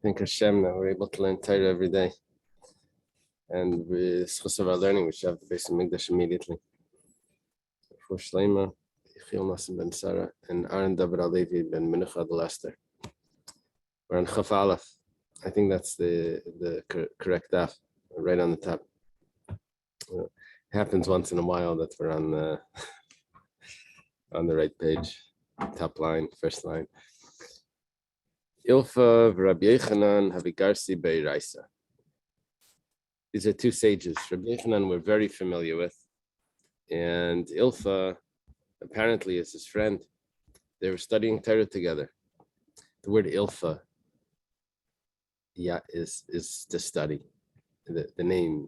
Thank Hashem that we're able to learn Torah every day. And with schus of our learning, we should have the base of Mikdash immediately. For Shleima, Yechiel Nassim ben Sarah, and Aaron David Alevi ben Menucha the Lester. We're on Chaf Aleph. I think that's the correct daf, right on the top. It happens once in a while that we're on the right page, top line, first line. Ilfa Rabbi Yechanan Havigarsi Beiraisa. These are two sages. Rabbi Yechanan we're very familiar with, and Ilfa apparently is his friend. They were studying Torah together. The word Ilfa, is to study. The name.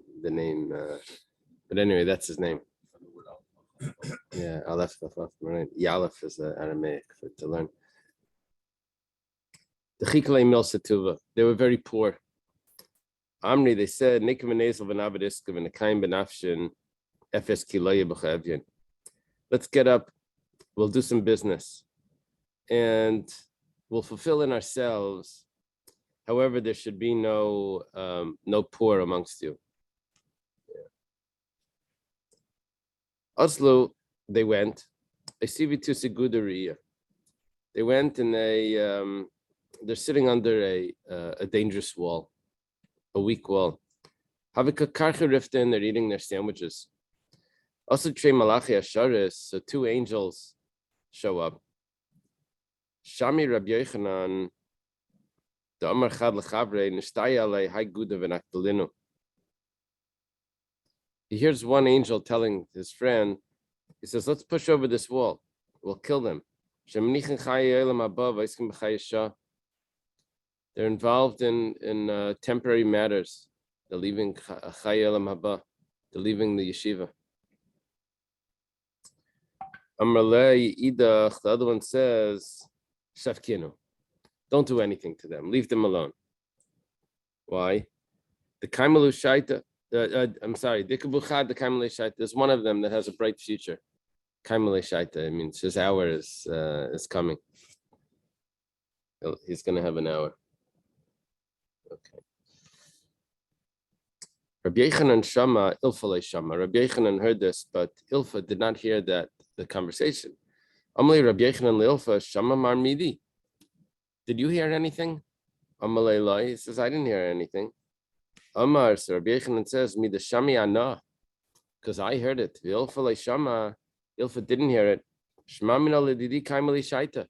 But anyway, that's his name. Yeah, Aleph, right. Yalef is Aramaic to learn. The Chikalei Mil Setuva. They were very poor. Amri, they said, Nikim v'nezel v'navadiskav v'nekayim b'nafshin efes kilaya b'chavyin. Let's get up. We'll do some business, and we'll fulfill in ourselves. However, there should be no poor amongst you. Oslo, they went. They went and they're sitting under a dangerous wall, a weak wall. They're eating their sandwiches. Also, so two angels show up. Shami Rabbi Yechanan, the Amar Chad Lechavre, Nishtaya alei Hai Guda v'Nakdalinu. He hears one angel telling his friend, he says, let's push over this wall. We'll kill them. They're involved in temporary matters. They're leaving Chai Elam Haba. They're leaving the yeshiva. Amrlei Idach, the other one says, Shafkinu. Don't do anything to them. Leave them alone. Why? The Kaimalu Shaita. I'm sorry, Dikabuchad, the Kaimalei Shaita. There's one of them that has a bright future. Kaimalei Shaita, it means his hour is coming. He's going to have an hour. Okay. Rabbi Yechanan Shama, Ilfa Shama. Rabbi Yechanan heard this, but Ilfa did not hear the conversation. Amalei Rabbi Yechanan Ilfa Shama Marmidi. Did you hear anything? Amalei Lai, he says, I didn't hear anything. Amar, so Rabbi Yechanan says, Mi the Shami Ana, because I heard it. Ilfa Shama, Ilfa didn't hear it. Shema min alididi kaimali shaita.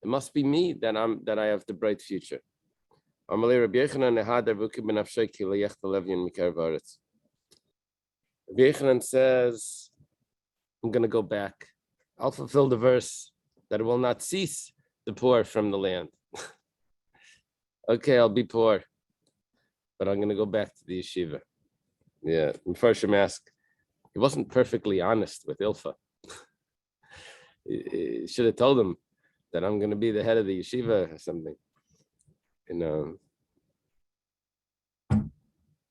It must be me that I have the bright future. Amalei Rabbi Yechanan ehad arvuki benafshay ki leyech televyin mikar v'aretz. Rabbi Yechanan says, I'm going to go back. I'll fulfill the verse that it will not cease the poor from the land. Okay, I'll be poor, but I'm going to go back to the yeshiva. Yeah, Mepharshim ask, he wasn't perfectly honest with Ilfa. He should have told him that I'm going to be the head of the yeshiva or something.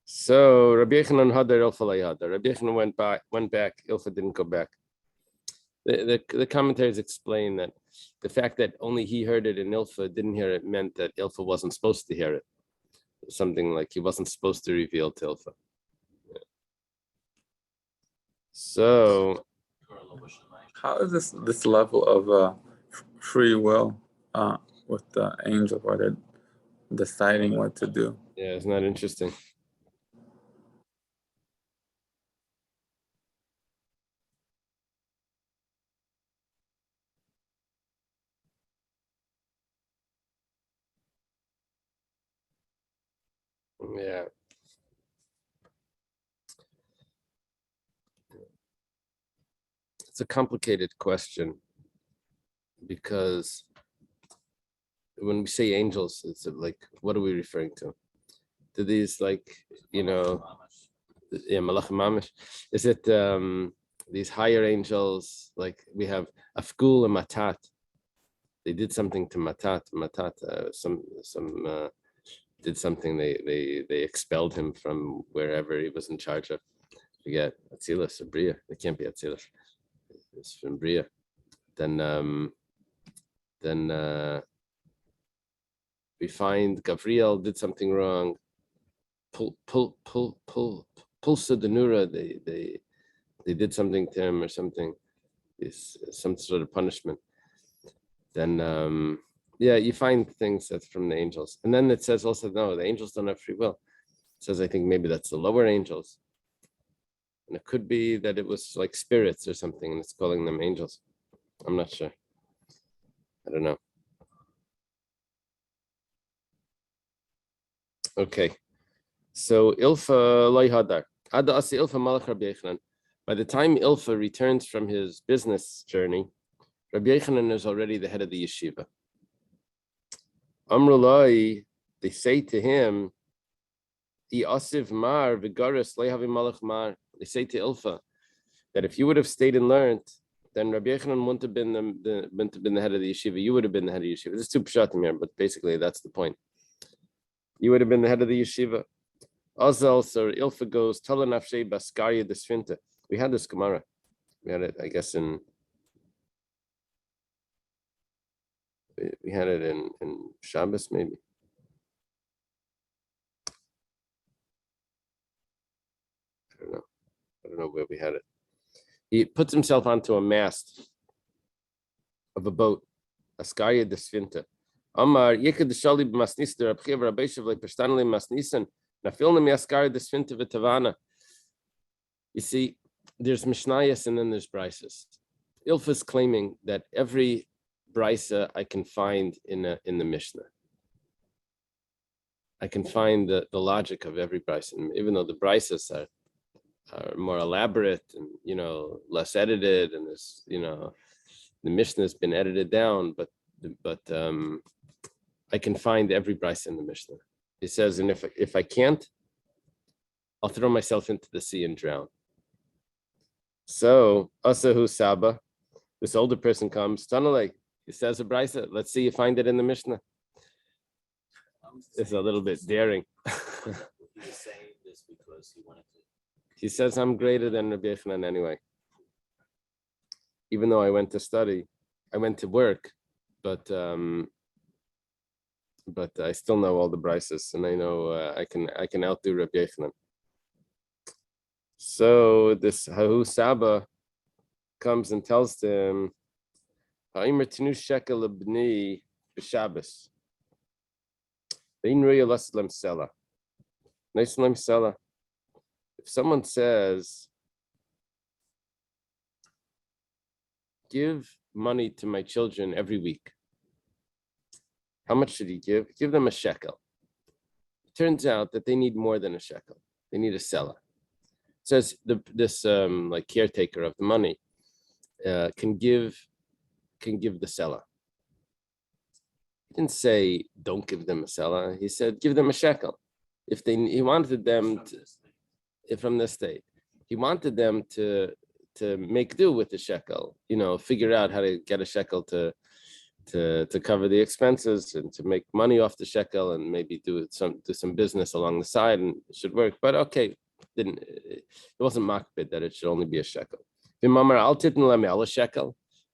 So Rabbi Yechanan hadar Ilfa layhadar. Rabbi Yechanan went back. Ilfa didn't go back. The commentators explain that the fact that only he heard it and Ilfa didn't hear it meant that Ilfa wasn't supposed to hear it. Something like he wasn't supposed to reveal to Ilfa. Yeah. So, how is this level of free will with the angel, where they're deciding what to do? Yeah, isn't that interesting? Yeah. It's a complicated question because when we say angels, it's like, what are we referring to? Do these Malach Mamish? Is it these higher angels? Like we have Afgul and Matat. They did something to Matat. Did something. They expelled him from wherever he was in charge of. Forget Atzilus or Bria. It can't be Atzilus. It's from Bria. Then We find Gavriel did something wrong. Pulsa de Nura, they did something to him or something. It's some sort of punishment. Then you find things that's from the angels. And then it says also, no, the angels don't have free will. It says, I think maybe that's the lower angels. And it could be that it was like spirits or something, and it's calling them angels. I'm not sure. I don't know. Okay. So Ilfa loy hadar. Ada asi Ilfa malach Rabbi Yochanan. By the time Ilfa returns from his business journey, Rabbi Yochanan is already the head of the yeshiva. Amrulai, they say to him, Iasiv mar v'garis lehavi malach mar. They say to Ilfa that if you would have stayed and learned, then Rabbi Yochanan wouldn't have been the head of the yeshiva. You would have been the head of the yeshiva. There's two pshatim here, but basically that's the point. You would have been the head of the yeshiva. Azal, so Ilfa goes, Tala nafshei baskarya desfinta. We had this Gemara. We had it, I guess, in Shabbos, maybe. I don't know where we had it. He puts himself onto a mast of a boat, Askarya desfinta. Amar yekad shali b'masnis der Rabchiv Rabbeishav le'perstanli masnisan nafilna mi'askarya desfinta v'tavana. You see, there's Mishnayos and then there's Brises. Ilfa's claiming that every Brisa I can find in the Mishnah. I can find the logic of every Brisa, even though the Brises are more elaborate and less edited, and there's the Mishnah has been edited down, but I can find every Brisa in the Mishnah. He says, and if I can't, I'll throw myself into the sea and drown. So Asahu Saba, this older person comes, Tanalei, he says a Brisa, let's see you find it in the Mishnah. It's a little bit daring. He was saying this because he wanted to. He says, I'm greater than Rabbi Yochanan anyway. Even though I went to study, I went to work, but I still know all the Brises, and I know I can outdo Rabbi Yochanan. So this Hahu Saba comes and tells them, Ha'imr tinu shekel abni b'Shabbos. Ve'in ruya laslem sela. Naslem sela. If someone says, give money to my children every week, how much should he give? Give them a shekel. It turns out that they need more than a shekel. They need a selah. It says this like caretaker of the money can give the selah. He didn't say don't give them a selah. He said give them a shekel. He wanted them from this state. He wanted them to make do with the shekel, figure out how to get a shekel to cover the expenses and to make money off the shekel and maybe do some business along the side, and it should work. But okay, it wasn't makbid that it should only be a shekel. If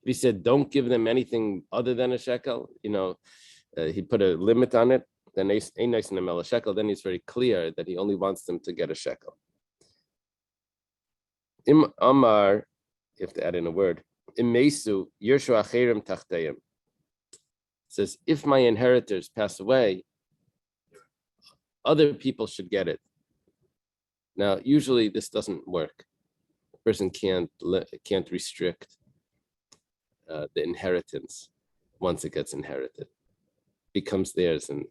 he said don't give them anything other than a shekel, he put a limit on it, then then he's very clear that he only wants them to get a shekel. Im Amar, you have to add in a word. Imesu Yershu Acherim Tachteyim. Says, if my inheritors pass away, other people should get it. Now, usually this doesn't work. A person can't restrict the inheritance once it gets inherited. It becomes theirs and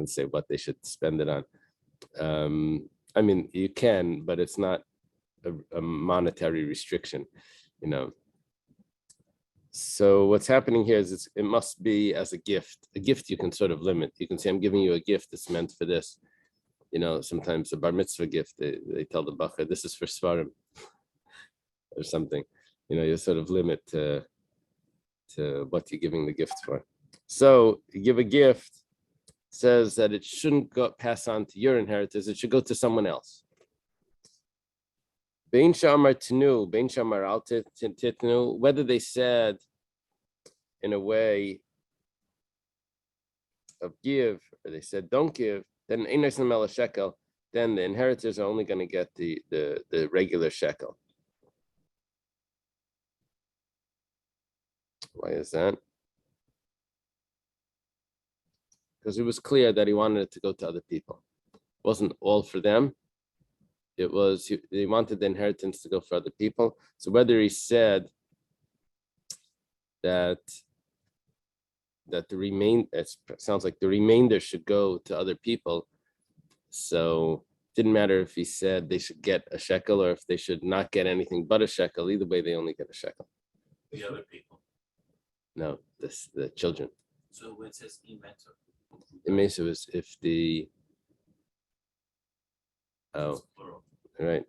say what they should spend it on. I mean, you can, but it's not a monetary restriction, So what's happening here is it must be as a gift. A gift you can sort of limit. You can say, I'm giving you a gift that's meant for this. Sometimes a bar mitzvah gift, they tell the bacher, this is for svarim or something. You sort of limit to what you're giving the gift for. So you give a gift, says that it shouldn't pass on to your inheritors, it should go to someone else. Bein shamar tinu, bein shamar al titnu, whether they said in a way of give, or they said don't give, then ein nosen mel shekel, then the inheritors are only going to get the regular shekel. Why is that? Because it was clear that he wanted it to go to other people. It wasn't all for them. It was, he wanted the inheritance to go for other people. So whether he said that it sounds like the remainder should go to other people. So it didn't matter if he said they should get a shekel or if they should not get anything but a shekel. Either way, they only get a shekel. The other people. No, the children. So when it says imeto, It means it was if the it's plural. right.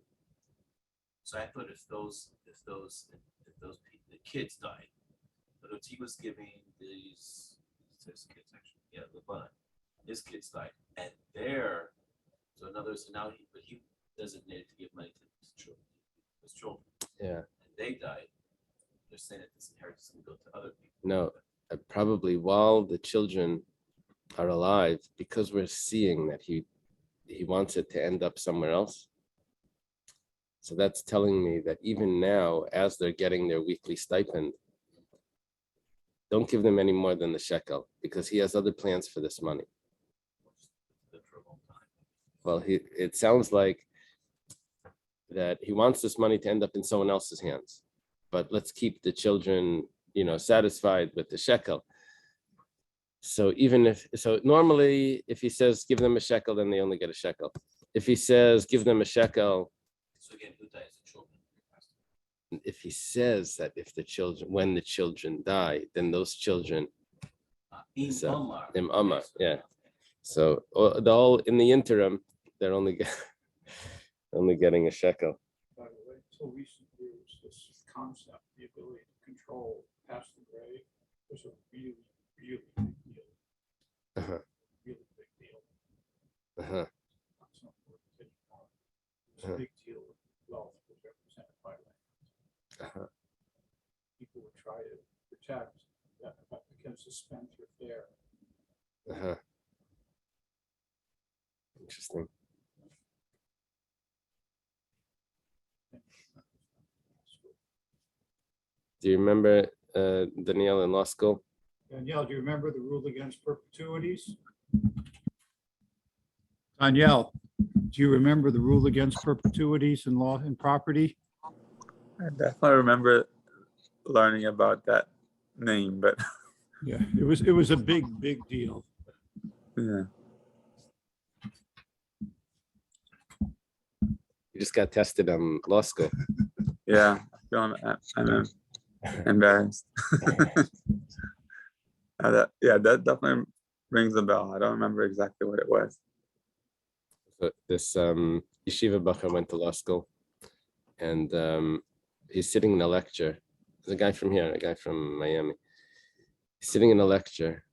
So I thought if those people, the kids died, but if he was giving these, it says kids actually, yeah, Lebanon, his kids died, and so in other words, now he designated to give money to his children, Yeah. and they died. They're saying that this inheritance can go to other people. No, probably while the children are alive, because we're seeing that he wants it to end up somewhere else. So that's telling me that even now, as they're getting their weekly stipend, don't give them any more than the shekel, because he has other plans for this money. For a long time. Well, it sounds like that he wants this money to end up in someone else's hands, but let's keep the children, satisfied with the shekel. So normally if he says give them a shekel, then they only get a shekel. If he says give them a shekel, So again, who dies? The children. if he says that when the children die, then those children, Amar, yeah. So in the interim, they're only getting a shekel. By the way, until recent years, this concept, the ability to control past the grave, was a really, really big deal. Uh-huh. Really big deal. Uh-huh. Not something we're kidding about. It was a big deal with wealth was represented by land. Uh-huh. People would try to protect that against the spendthrift heir. Uh-huh. Interesting. Do you remember Danielle in law school? Danielle, do you remember the rule against perpetuities? Danielle, do you remember the rule against perpetuities in law and property? I definitely remember learning about that name, but Yeah, it was a big deal. yeah. You just got tested on law school. Yeah, I'm embarrassed. That definitely rings a bell. I don't remember exactly what it was. So this yeshiva bacher went to law school, and he's sitting in a lecture. There's a guy from here, a guy from Miami. He's sitting in a lecture,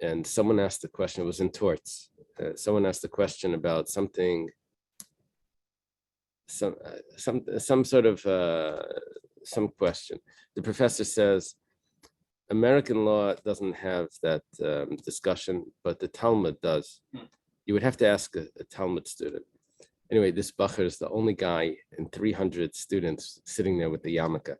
and someone asked a question. It was in torts. Someone asked a question about something. Some sort of some question. The professor says, American law doesn't have that discussion, but the Talmud does. You would have to ask a Talmud student. Anyway, this bacher is the only guy in 300 students sitting there with the yarmulke.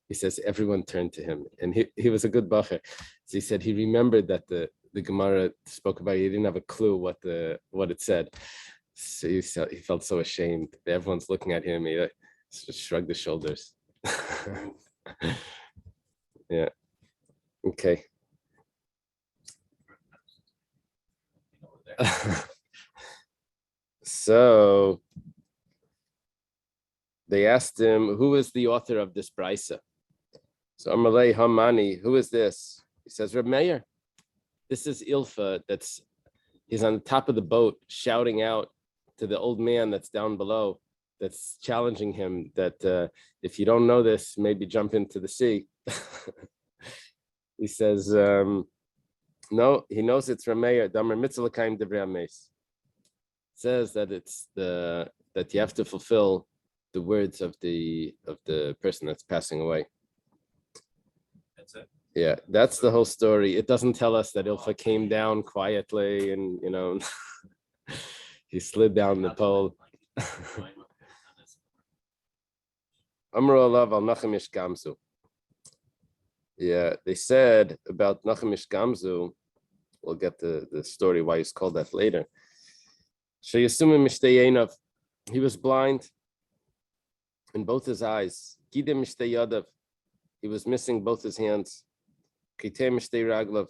He says everyone turned to him, and he was a good bacher. So he said he remembered that the Gemara spoke about. He didn't have a clue what it said. So he felt so ashamed. Everyone's looking at him. He just shrugged his shoulders. Yeah. Okay. So they asked him, who is the author of this brisa? So Amalei Hamani, who is this? He says, Reb Meir. This is Ilfa. He's on the top of the boat shouting out to the old man that's down below, that's challenging him that if you don't know this, maybe jump into the sea. He says, no, he knows it's Rameir. Damer mitzvah l'kaim divrei hames. Says that that you have to fulfill the words of the person that's passing away. That's it. Yeah, that's the whole story. It doesn't tell us that Ilfa came down quietly and, he slid down the pole. Amru alav al Nachemish Gamzu. Yeah, they said about Nachemish Gamzu, we'll get the story why he's called that later. Sheyasumim Mishteyenav, he was blind in both his eyes. Gidem Mishteyadav, he was missing both his hands. Kitei Mishtey Raglav,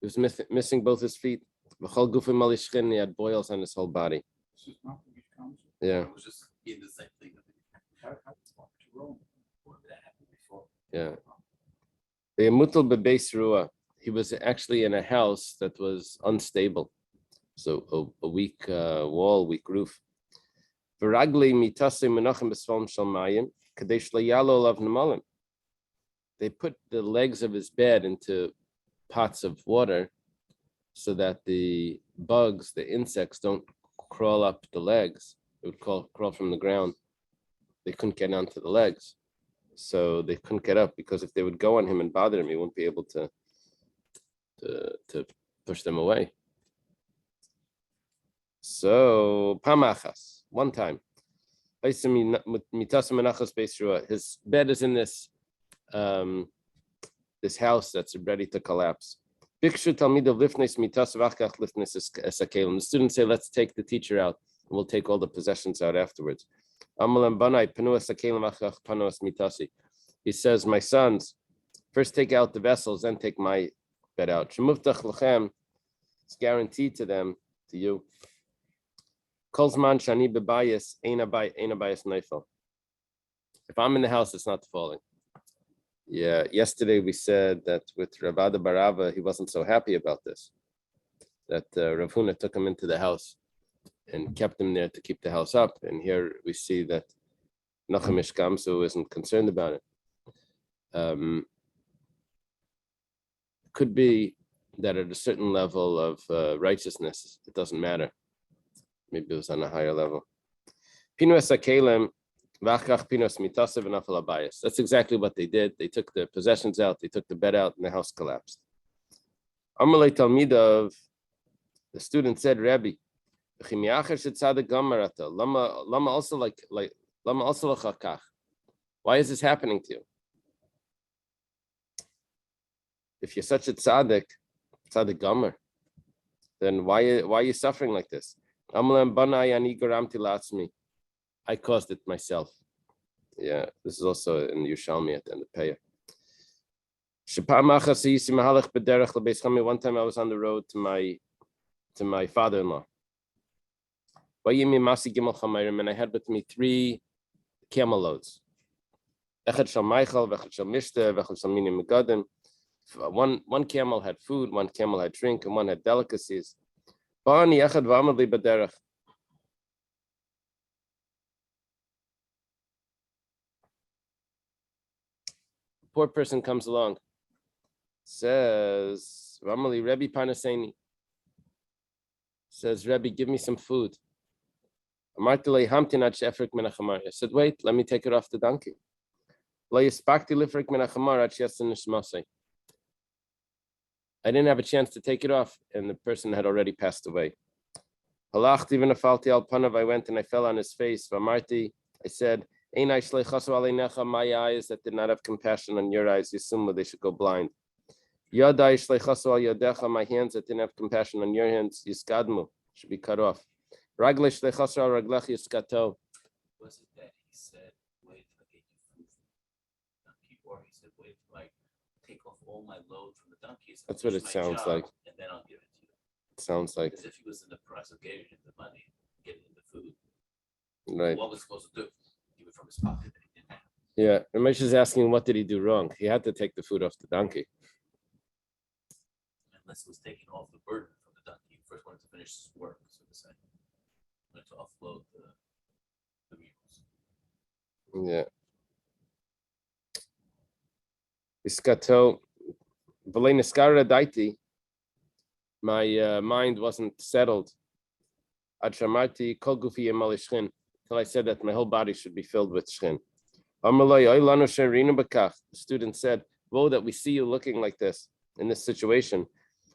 he was missing both his feet. V'chol gufim al yishchin, he had boils on his whole body. This is not what comes. Yeah, It was just in the same thing. How to roll. Or that happened before. yeah. Be'emutal bebeis ruah, he was actually in a house that was unstable. So a weak wall, weak roof. V'ragli mitase menachem b'svalm shel mayim, kadesh layalo olav nemalim. They put the legs of his bed into pots of water so that the bugs, the insects, don't crawl up the legs. It would crawl from the ground. They couldn't get onto the legs. So they couldn't get up, because if they would go on him and bother him, he wouldn't be able to push them away. So pamachas, one time. His bed is in this this house that's ready to collapse. The students say, let's take the teacher out, and we'll take all the possessions out afterwards. He says, my sons, first take out the vessels, then take my bed out. It's guaranteed to them, to you. If I'm in the house, it's not falling. Yeah, yesterday we said that with Rabada Barava, he wasn't so happy about this, that Rav Huna took him into the house and kept him there to keep the house up. And here we see that Nachemish Gamzu isn't concerned about it. Could be that at a certain level of righteousness, it doesn't matter. Maybe it was on a higher level. That's exactly what they did. They took the possessions out, they took the bed out, and the house collapsed. Amalei Talmidav, the student said, Rabbi, why is this happening to you? If you're such a tzaddik gomer, then why are you suffering like this? I caused it myself. Yeah, this is also in Yerushalmi at the end of Peah. One time I was on the road to my father-in-law. And I had with me 3 camel loads. One camel had food, one camel had drink, and one had delicacies. Poor person comes along, says, Ramali, Rebbe Panaseni, says, Rebbe, give me some food. I said, wait, let me take it off the donkey. I didn't have a chance to take it off, and the person had already passed away. I went and I fell on his face. I said, my eyes that did not have compassion on your eyes, Yisumma, they should go blind. My hands that didn't have compassion on your hands, Yiskadmu, should be cut off. Was it that he said, wait till I get you food from the donkey, or he said, wait till I take off all my load from the donkeys? That's what it sounds like. And then I'll give it to you. It sounds like. As if he was in the process of giving him the money, getting him the food. Right. What was he supposed to do? Give it from his pocket that he didn't have. Yeah, Ramesh is asking, what did he do wrong? He had to take the food off the donkey. Unless he was taking off the burden from the donkey. He first wanted to finish his work, so to say. Wanted to offload the mules. Yeah. Iskato, Valeniskara Daiti, my mind wasn't settled. Adshamarti Kolgufi Malishkin, till I said that my whole body should be filled with shkin. The student said, woe that we see you looking like this in this situation.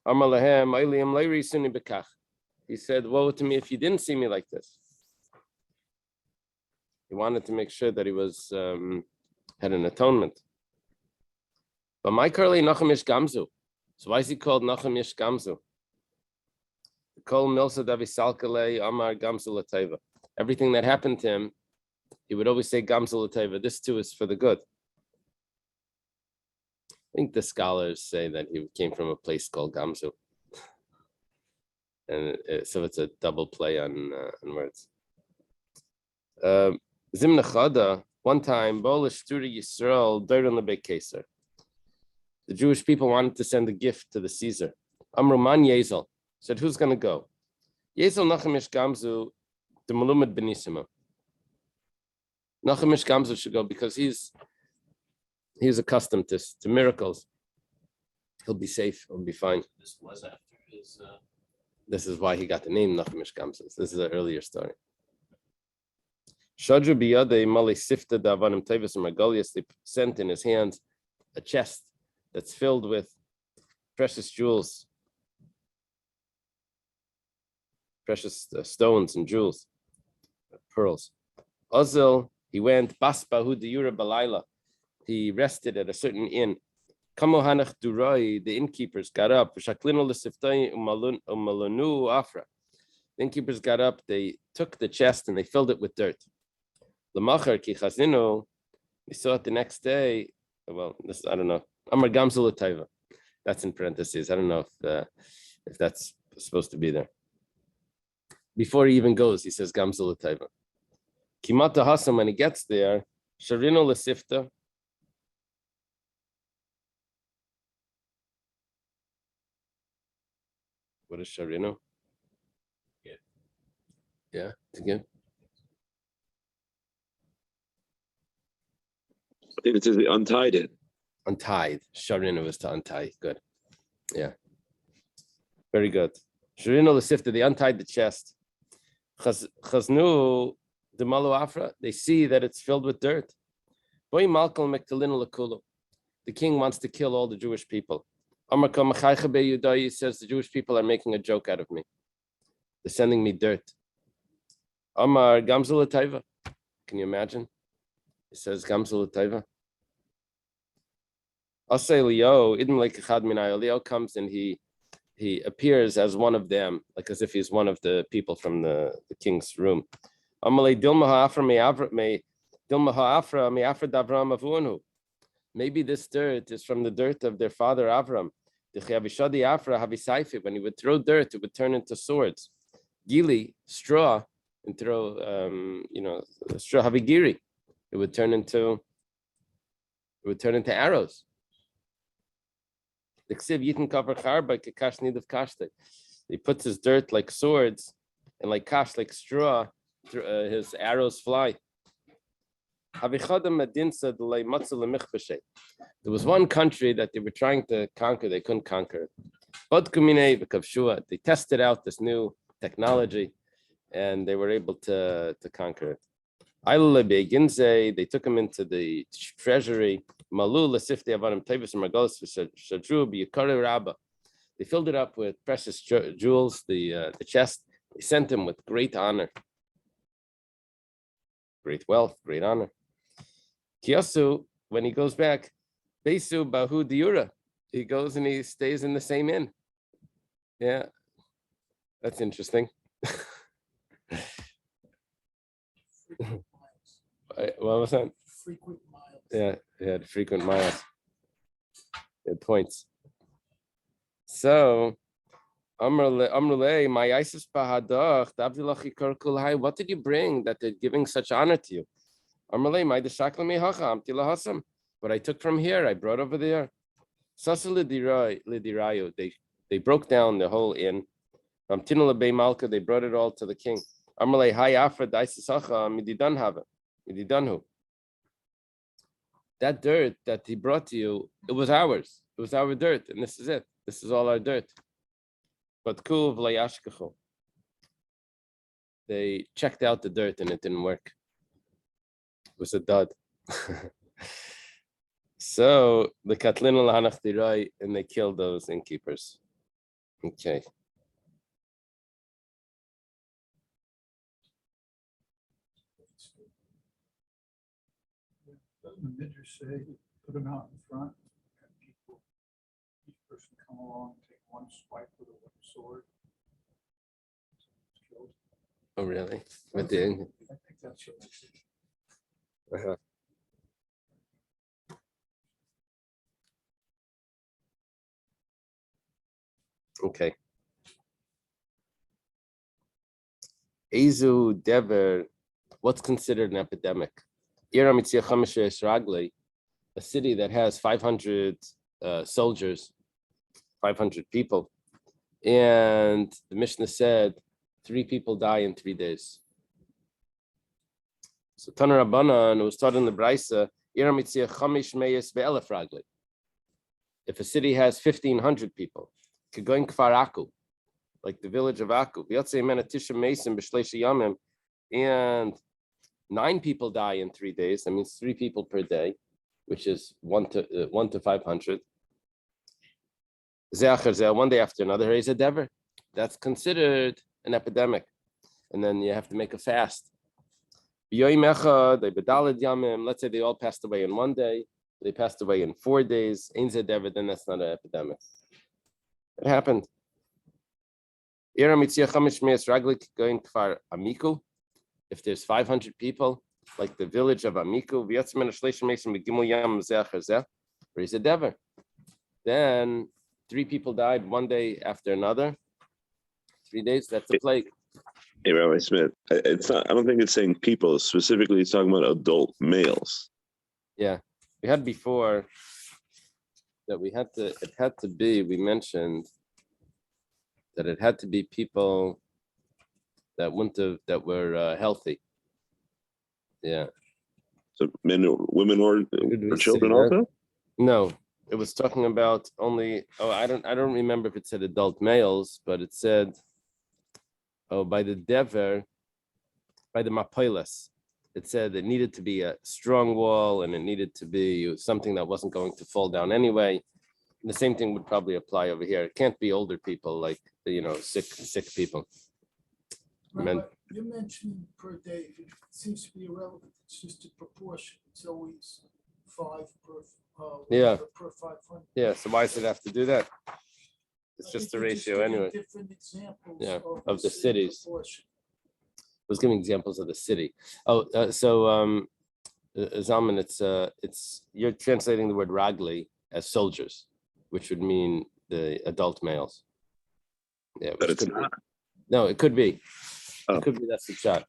Amar lahem ayliam leiri suni bekach. He said, woe to me if you didn't see me like this. He wanted to make sure that he was had an atonement. But my curly Nachum Ish Gamzu. So why is he called Nachum Ish Gamzu? Kol Milsa Davisalkale Amar Gamzu Lateva. Everything that happened to him, he would always say Gamzu Lateva. This too is for the good. I think the scholars say that he came from a place called Gamzu. And so it's a double play on words. Zimna Chada, one time, Bolish Sturi Yisrael, Dairon Lebek Keser. The Jewish people wanted to send a gift to the Caesar. Amruman Yezel said, who's going to go? Yezel Nachamish Gamzu, the Malumad Benisima. Nachamish Gamzu should go because he's accustomed to miracles. He'll be safe. He'll be fine. This was after his. This is why he got the name Nachamish Gamzu. This is an earlier story. Shadru biyadei mali sifta davanim tevis margolius. They sent in his hands a chest that's filled with precious jewels, precious stones and jewels, pearls. Ozil, he went basbahu diyura balayla. He rested at a certain inn. Kamohanach durai, the innkeepers got up. Shaklinu l'siftai umalonu afra. The innkeepers got up. They took the chest and they filled it with dirt. L'machar ki chazinu. We saw it the next day. Well, this I don't know. Amar Gamzu Lateva. That's in parentheses. I don't know if that's supposed to be there. Before he even goes, he says Gamzu Lateva. Kimata Hasam, when he gets there, Sharino Lasifta. What is Sharino? Yeah, to give. I think it says they untied it. Untied. Sharino was to untie. Good. Yeah. Very good. Sharino Lasifta, they untied the chest. Chaznu the Malu Afra, they see that it's filled with dirt. The king wants to kill all the Jewish people. He says the Jewish people are making a joke out of me. They're sending me dirt. Amar Gamzu Lateva. Can you imagine? He says Gamzu Lateva. Leo comes and he appears as one of them, like as if he's one of the people from the king's room. Maybe this dirt is from the dirt of their father Avram. When he would throw dirt, it would turn into swords. Gili, straw, and throw straw havigiri. It would turn into arrows. He puts his dirt like swords and like kash, like straw, his arrows fly. There was one country that they were trying to conquer, they couldn't conquer it. They tested out this new technology and they were able to conquer it. They took him into the treasury. They filled it up with precious jewels, the chest. They sent him with great honor, great wealth, great honor. Kiyasu, when he goes back, Besu Bahu Diura, he goes and he stays in the same inn. Yeah, that's interesting. What was that? Frequent miles. Yeah, he had frequent miles. He had points. So, Amrule, my Isis Bahadach, Davdilachi Kurkulhai, what did you bring that they're giving such honor to you? Amrule, my Deshaklami Hacham, Tilahasam. What I took from here, I brought over there. Sasalidirayu, they broke down the whole inn. From Tinula Bay Malka, they brought it all to the king. Amrule, Hai Afra, Daisasacha, Mididan Hava, Mididanhu. That dirt that he brought to you, it was ours. It was our dirt, and this is it. This is all our dirt. But Kuv Layashkachu. They checked out the dirt and it didn't work. It was a dud. So the Katlin al-Hanach Dirai, and they killed those innkeepers. Okay. Doesn't the Midrash say, put them out in front, and people, each person come along and take one swipe with a wooden sword? Killed. Oh, really? With the I think that's what it is. uh-huh. Okay. Ezu Dever, what's considered an epidemic? A city that has 500 soldiers, 500 people. And the Mishnah said 3 people die in 3 days. So Taner Rabbanan was taught in the Braisa, if a city has 1,500 people, Kegoin Kfar Aku, like the village of Aku, and 9 people die in 3 days, that means 3 people per day, which is 1 to 500. One day after another, is a dever. That's considered an epidemic. And then you have to make a fast. Let's say they all passed away in 1 day. They passed away in 4 days. Then that's not an epidemic. It happened. If there's 500 people, like the village of Amiku, where is a dever? Then 3 people died 1 day after another. 3 days, that's a plague. Hey, Rabbi Smith, it's not. I don't think it's saying people specifically. It's talking about adult males. Yeah, we had before that we had to. It had to be. We mentioned that it had to be people that wouldn't have, that were healthy. Yeah. So men, women, or children also. No, it was talking about only. Oh, I don't remember if it said adult males, but it said, oh, by the dever, by the mapilas, it said it needed to be a strong wall and it needed to be something that wasn't going to fall down anyway. And the same thing would probably apply over here. It can't be older people, like, sick people. Rabbi, you're mentioning per day. It seems to be irrelevant. It's just a proportion. It's always 5 per. Per 500. Yeah. So why does it have to do that? It's I just think a you're ratio giving anyway. Different examples. Yeah, of the same cities. proportion. I was giving examples of the city. Zalman, it's you're translating the word ragli as soldiers, which would mean the adult males. Yeah, But it's not. No, it could be. Oh. It could be that's the shot.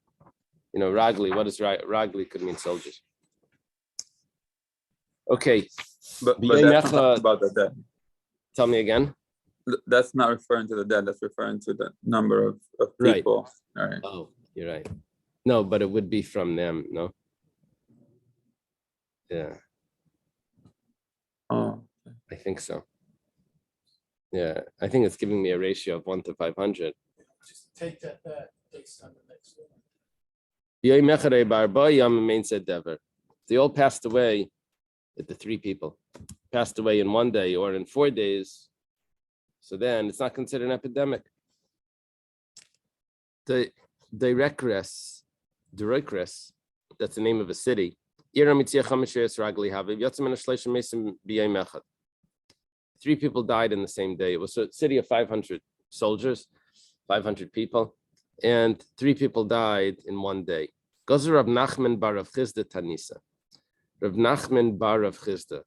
Ragli. What is ragli? Could mean soldiers. Okay. But that's not about the dead. Tell me again. That's not referring to the dead. That's referring to the number of people. All right. Oh, you're right. No, but it would be from them. No. Yeah. Oh. I think so. Yeah, I think it's giving me a ratio of 1 to 500. Just take that back based on the next one. They all passed away. The 3 people passed away in 1 day or in 4 days. So then it's not considered an epidemic. The Reikres, that's the name of a city. 3 people died in the same day. It was a city of 500 soldiers, 500 people, and 3 people died in 1 day. Gozer Rav Nachman bar Rav Chisda Tanisa. Rav Nachman bar Rav Chisda.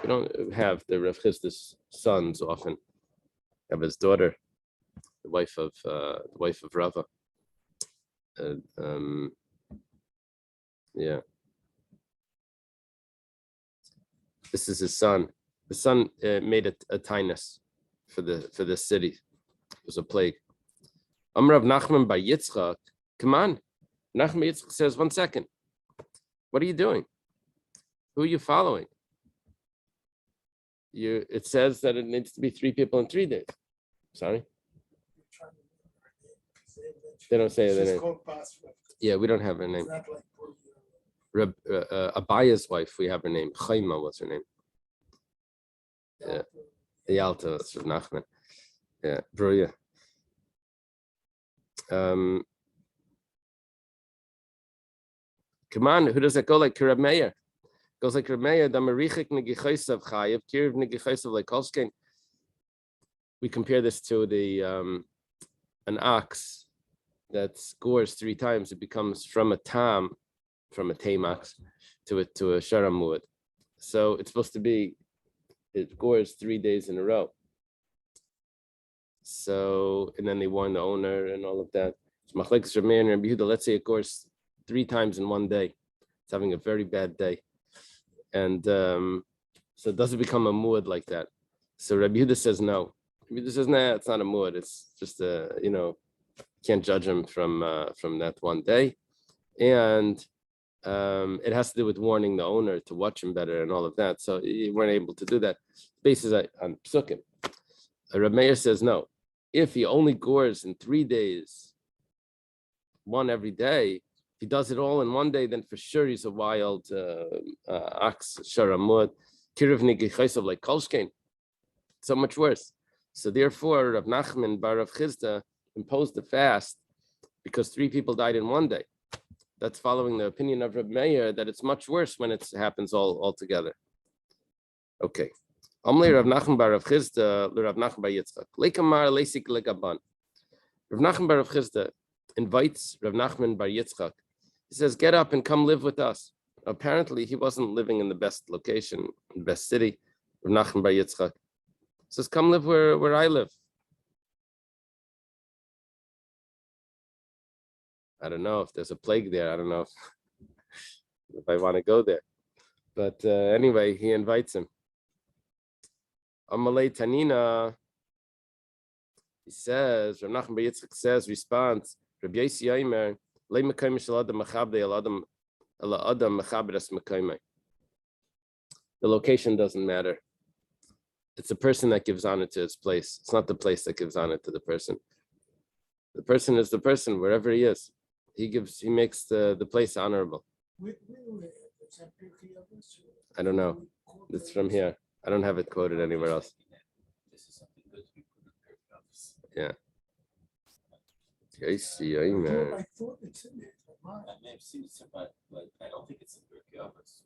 We don't have the Rav Chisda's sons often. We have his daughter, the wife of Rava. Yeah. This is his son. The son made a Taanis for this city. It was a plague. Amar Rav Nachman bar Yitzchak. Come on. Nachman Yitzchak says, 1 second. What are you doing? Who are you following? It says that it needs to be 3 people in 3 days. Sorry? They don't say their name. Yeah, we don't have her name. Abaya's wife, we have her name. Chaima was her name. Yeah. The Alta, that's Rav Nachman. Yeah, Bruya. Come on, who does that go like Rav Meir? Goes like Rav Meir, Damarichik Negichaisav Chayev, Kiriv Negichaisav like Kolshkein. We compare this to the an ox that scores 3 times, it becomes from a tame ox to a sharamud. So it's supposed to be, it scores 3 days in a row. So, and then they warn the owner and all of that. Let's say it scores 3 times in 1 day. It's having a very bad day. And so it doesn't become a muad like that. So Rabbi Yehuda says no. Rabbi Yehuda says, nah, it's not a muad. It's just can't judge him from that 1 day. And it has to do with warning the owner to watch him better and all of that. So you weren't able to do that. Basis on psukim. Rabbi Meir says no. If he only gores in 3 days, 1 every day, if he does it all in 1 day, then for sure he's a wild ox, sharamud, kiriv nigichaisav like kolshkein. So much worse. So therefore, Rav Nachman bar Rav Chizda imposed the fast because 3 people died in 1 day. That's following the opinion of Rav Meir that it's much worse when it happens all together. Okay. Amli Rav Nachman bar Rav Chizda, Rav Nachman bar Yitzchak. Leikamar leisik legaban. Rav Nachman bar Rav Chizda invites Rav Nachman bar Yitzchak. He says, get up and come live with us. Apparently, he wasn't living in the best location, the best city. Rav Nachman bar Yitzchak says, come live where I live. I don't know if there's a plague there. I don't know if I want to go there. But anyway, he invites him. Amalei Tanina, he says, Rav Nachman bar Yitzchak says, response, Rabbi Yossi Yomer, Le Mekayim Shel Adam Machabdei El Adam Mechaber Es Mekayim. The location doesn't matter. It's the person that gives honor to its place. It's not the place that gives honor to the person. The person is the person wherever he is. He makes the place honorable. I don't know. It's from here. I don't have it quoted anywhere else. This is something good to be put in their office. Yeah. Amen. I thought it's in there. I may have seen it, but I don't think it's in Birkei Avos.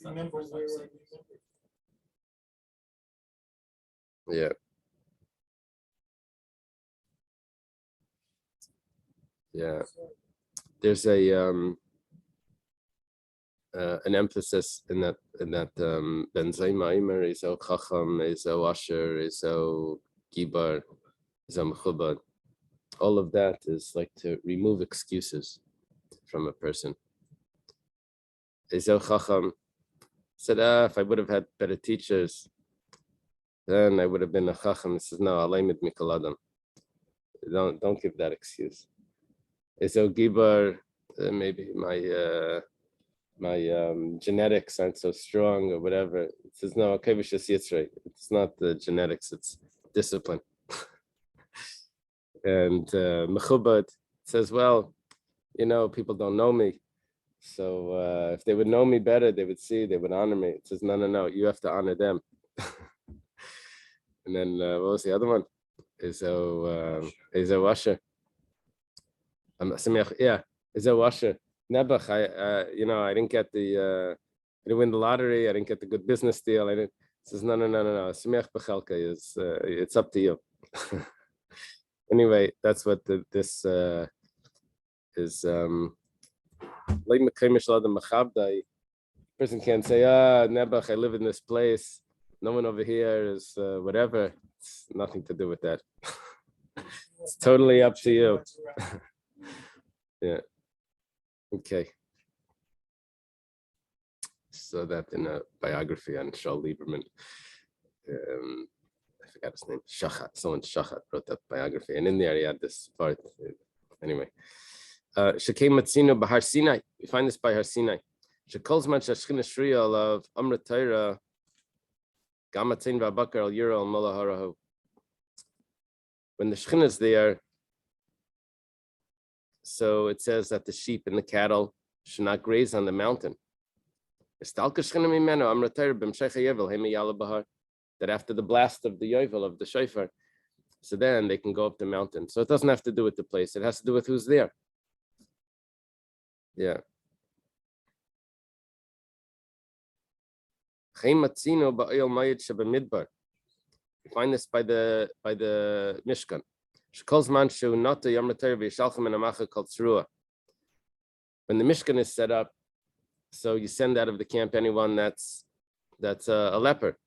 Remember where I remember. Yeah. Yeah. There's an emphasis in that Ben Zayma is o Chacham, is o Asher, is o Gibar, is o Mechubad. All of that is like to remove excuses from a person. Is o Chacham said, if I would have had better teachers, then I would have been a Chacham. He says, no, Alayimid Mikol Adam. Don't give that excuse. Is o Gibar, maybe my genetics aren't so strong or whatever. It says, no, it's not the genetics, it's discipline. And Mechubad says, well, people don't know me. So if they would know me better, they would honor me. It says, no, you have to honor them. And then what was the other one? Is Washer. Yeah, is Washer. Nebuch, I didn't get I didn't win the lottery. I didn't get the good business deal. It says, no. Smiach b'chelka is, it's up to you. Anyway, that's what this is. Person can't say, Nebuch, I live in this place. No one over here is whatever. It's nothing to do with that. It's totally up to you. Yeah. Okay. So that in a biography on Shaul Lieberman, I forgot his name, someone Shachat wrote that biography, and in there he had this part. Anyway, Shekei Matzino Bahar Sinai. We find this by Har Sinai. Shekol's man Shashchina Shriya of Amra Torah Gamatzin V'Abakar Al Yira Al Mola Harahu. When the Shechina is there, so it says that the sheep and the cattle should not graze on the mountain. That after the blast of the yovel of the shofar, so then they can go up the mountain. So it doesn't have to do with the place. It has to do with who's there. Yeah. You find this by the Mishkan. When the Mishkan is set up, so you send out of the camp anyone that's a leper,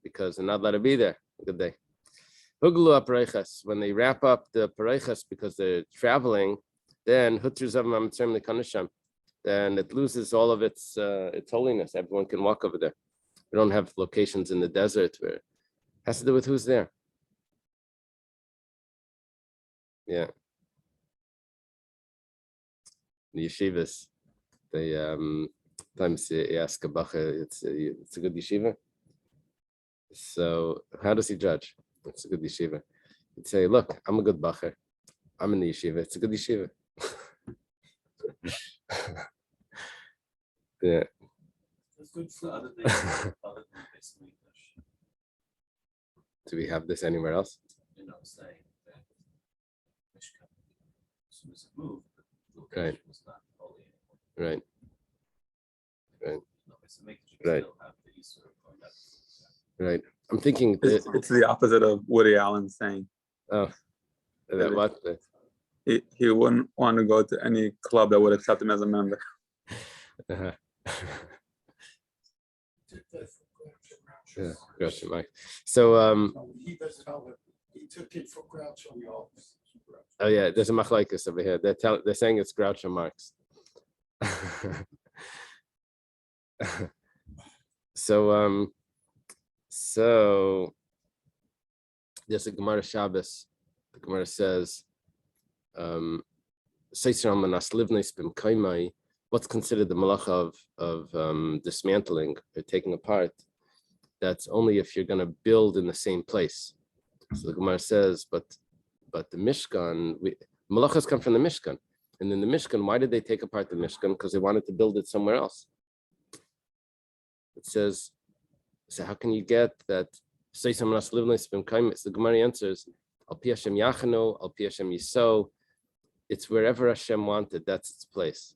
because they're not allowed to be there. Good day. When they wrap up the pareichas because they're traveling, then then it loses all of its holiness. Everyone can walk over there. We don't have locations in the desert where it has to do with who's there. Yeah. The yeshivas, they sometimes you ask a bacher, it's a good yeshiva. So how does he judge? It's a good yeshiva. He'd say, look, I'm a good bacher. I'm in the yeshiva. It's a good yeshiva. Yeah. It's good So for other than basically, Do we have this anywhere else? saying that Mishkan, as soon as it moved, the Right. location was not holy anymore. Right. Right. So make it Right. still have the Easter going up. Right. I'm thinking It's the opposite of Woody Allen saying. that what? He wouldn't want to go to any club that would accept him as a member. Uh-huh. did that for Groucho Yeah, Marx. gotcha, Mike. So So he doesn't know it. He took it for Groucho Marx. oh yeah, there's a machlaikas over here. They're saying it's Groucho Marx. So there's a Gemara Shabbos. The Gemara says, what's considered the malacha of dismantling or taking apart? That's only if you're going to build in the same place. So the Gemara says, but the Mishkan, malachas come from the Mishkan. And in the Mishkan, why did they take apart the Mishkan? Because they wanted to build it somewhere else. It says, so how can you get that? The Gemara answers, Al pi Hashem yachanu, Al pi Hashem yiso. It's wherever Hashem wanted. That's its place.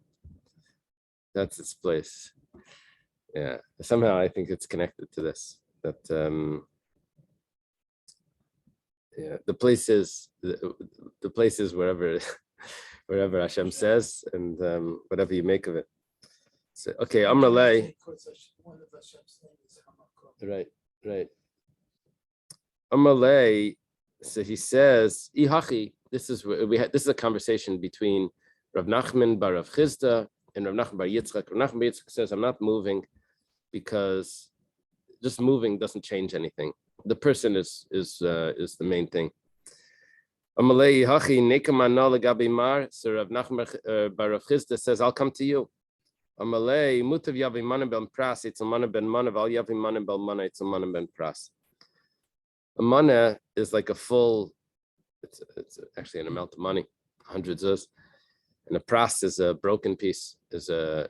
That's its place. Yeah. Somehow I think it's connected to this. That yeah, the place is wherever wherever Hashem says, and whatever you make of it. So okay, Amrlay. Right. Amalei, so he says, Ihachi, this is a conversation between Rav Nachman bar Rav Chizda and Rav Nachman bar Yitzchak. Rav Nachman bar Yitzchak says, I'm not moving because just moving doesn't change anything. The person is the main thing. Amalei Ihachi nekamana legabi mar. So Rav Nachman bar Rav Chizda says, I'll come to you. Amalei mutav yavi manim ben pras. It's a manim ben manav. Al yavi manim ben mana. It's a manim ben pras. A mana is like a full. It's actually an amount of money, hundreds of. And a pras is a broken piece. Is a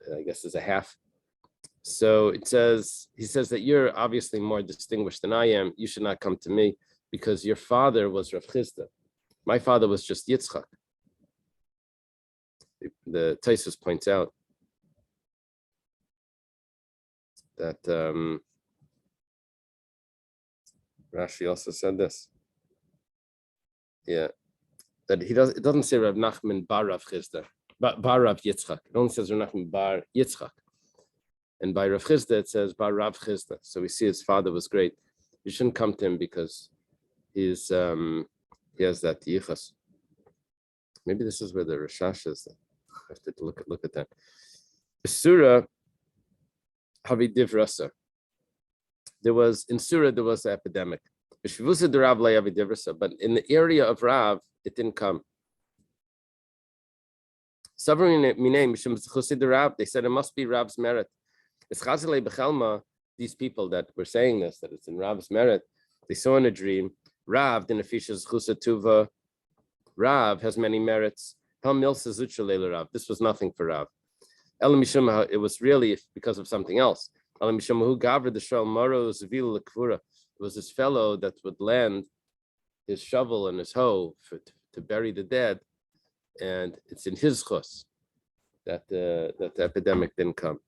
half. So he says that you're obviously more distinguished than I am. You should not come to me because your father was Rav Chizda. My father was just Yitzchak. The Taisus points out that Rashi also said this. Yeah, that it doesn't say Rav Nachman bar Rav Chizda, but bar Rav Yitzchak. It only says Rav Nachman bar Yitzchak. And by Rav Chizda, it says bar Rav Chizda. So we see his father was great. You shouldn't come to him because he has that yichas. Maybe this is where the Rashash is. I have to look at that. Surah Havidiv Rasa. There was an epidemic. But in the area of Rav, it didn't come. They said it must be Rav's merit. These people that were saying this, that it's in Rav's merit, they saw in a dream, Rav Rav has many merits. This was nothing for Rav. Elam Mishum, it was really because of something else. Elam Mishum who gavra the shal maro zevil lekvura. It was this fellow that would lend his shovel and his hoe to bury the dead, and it's in his chus that the epidemic didn't come.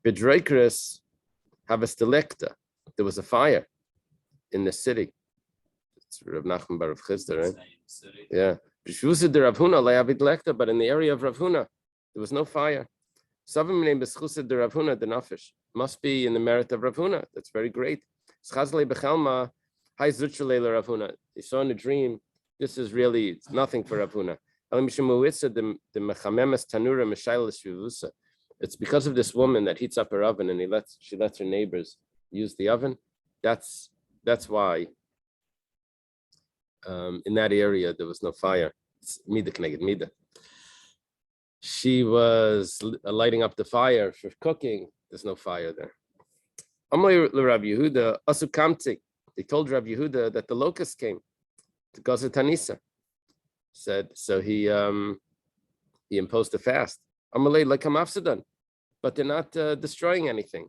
Bidreikris have a stelekta. There was a fire in the city. It's Rav Nachman bar Rav Chisda, right? Yeah. But in the area of Rav Huna, there was no fire. Must be in the merit of Rav Huna. That's very great. He saw in a dream, this is really nothing for Rav Huna. It's because of this woman that heats up her oven and she lets her neighbors use the oven. That's why in that area there was no fire. It's mida connected mida. She was lighting up the fire for cooking. There's no fire there. Rabbi Yehuda asukamti. They told Rabbi Yehuda that the locust came to Gaza Tanisa. Said so he imposed a fast. Amalei like Hamafsadan, but they're not destroying anything.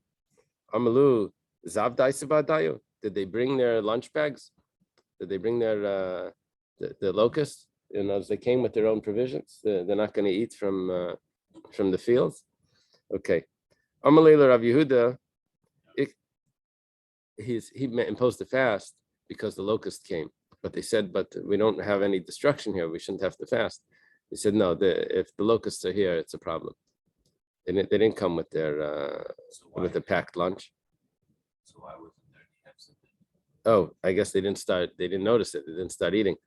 Amalu zavdaisabadayu. Did they bring their lunch bags? Did they bring their the locusts? As they came with their own provisions. They're not going to eat from the fields. Okay. Amalei Rabbi Yehuda. He imposed a fast because the locust came. But they said, but we don't have any destruction here. We shouldn't have to fast. He said, no, if the locusts are here, it's a problem. They didn't come with their packed lunch. So why wasn't there any absent? Oh, I guess they didn't notice it. They didn't start eating.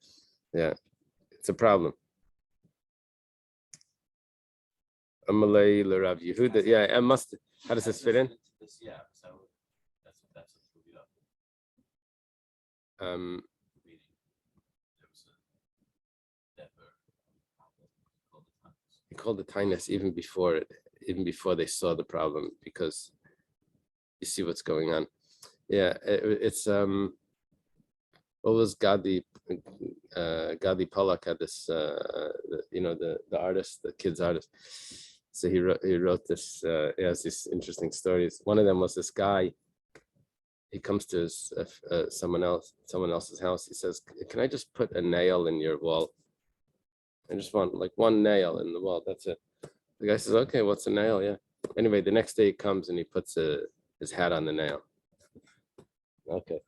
Yeah, it's a problem. Amalei Rav Yehuda. Yeah, it must. How does this fit in? Yeah, so that's what we got. Um, he called it Taanis even before they saw the problem, because you see what's going on. Yeah, it's what was Gadi Pollack had this the artist, the kid's artist. So he wrote this. He has these interesting stories. One of them was this guy. He comes to his someone else's house. He says, "Can I just put a nail in your wall? I just want like one nail in the wall. That's it." The guy says, "Okay, what's a nail?" Yeah. Anyway, the next day he comes and he puts his hat on the nail. Okay,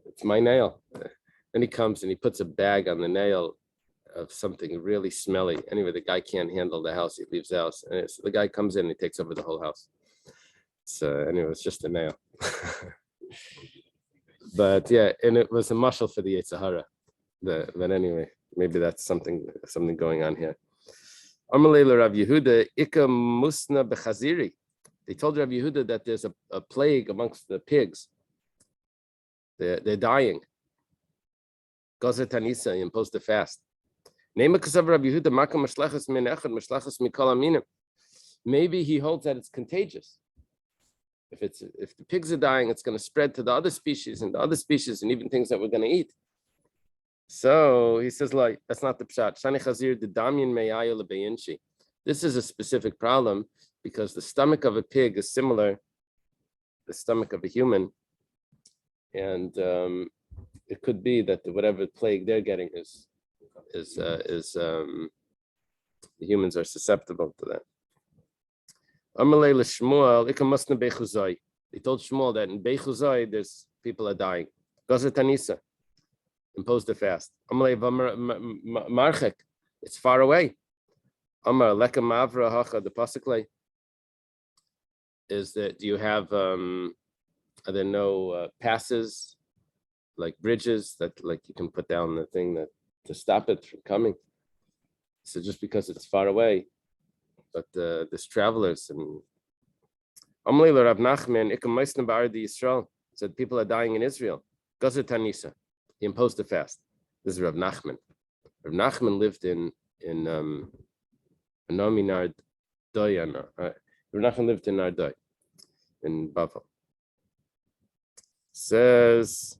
it's my nail. Then he comes and he puts a bag on the nail of something really smelly. Anyway, the guy can't handle the house. He leaves the house. And so the guy comes in and he takes over the whole house. So anyway, it's just a nail. But yeah, and it was a mashal for the Yetzer Hara. But anyway, maybe that's something going on here. Amalei Rav Yehuda Ika Musna Bechaziri. They told Rav Yehuda that there's a plague amongst the pigs. They're dying. Gaza Tanisa imposed a fast. Maybe he holds that it's contagious. If the pigs are dying, it's going to spread to the other species and even things that we're going to eat. So he says, like, that's not the pshat. This is a specific problem because the stomach of a pig is similar to the stomach of a human, and it could be that whatever plague they're getting is the humans are susceptible to that. They told Shmuel that in Bechuzai there's people are dying. Gaza Tanisa imposed a fast. It's far away. Amar Leka Mavra Hacha, the pasuk is that, do you have are there no passes, like bridges that like you can put down the thing that to stop it from coming? So just because it's far away, but there's travelers. And Amalei Rav Nachman Ikameisna Ba'ardi Yisrael said people are dying in Israel. Gaza Tanisa, he imposed a fast. This is Rav Nachman. Rav Nachman lived in Nard Doyan. Rav Nachman lived in Nardoy in Bavel. Says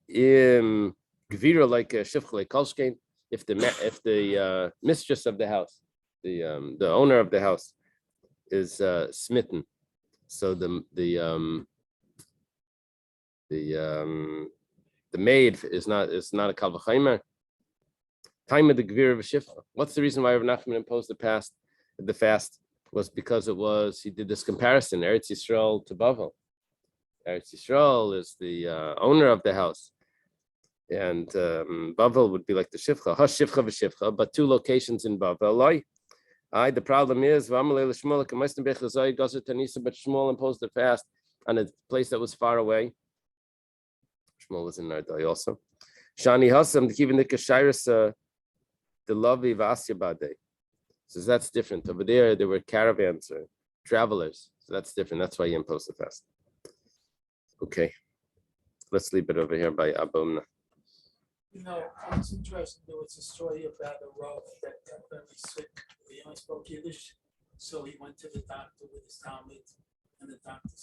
in Gvira like Shifchle Kolshkein, if the mistress of the house, the owner of the house, is smitten. So the maid is not a kal v'chaimer. Time of the Gvir of Shifcha. What's the reason why Rav Nachman imposed the fast was because he did this comparison, Eretz Yisrael to Bavel. Eretz Yisrael is the owner of the house, and Bavel would be like the Shifcha, Shifcha v'Shifcha, but two locations in Bavel. The problem is, but Shmuel imposed the fast on a place that was far away. Shmuel was in Nardai also. Shani Hassam, the Kivin Nikashairis, the Lavi Vasya Bade. So that's different. Over there were caravans or travelers. So that's different. That's why he imposed the fast. Okay. Let's leave it over here by Abumna. You know, it's interesting. There was a story about a Rav that got very sick. He only spoke Yiddish, so he went to the doctor with his Talmud, and the doctor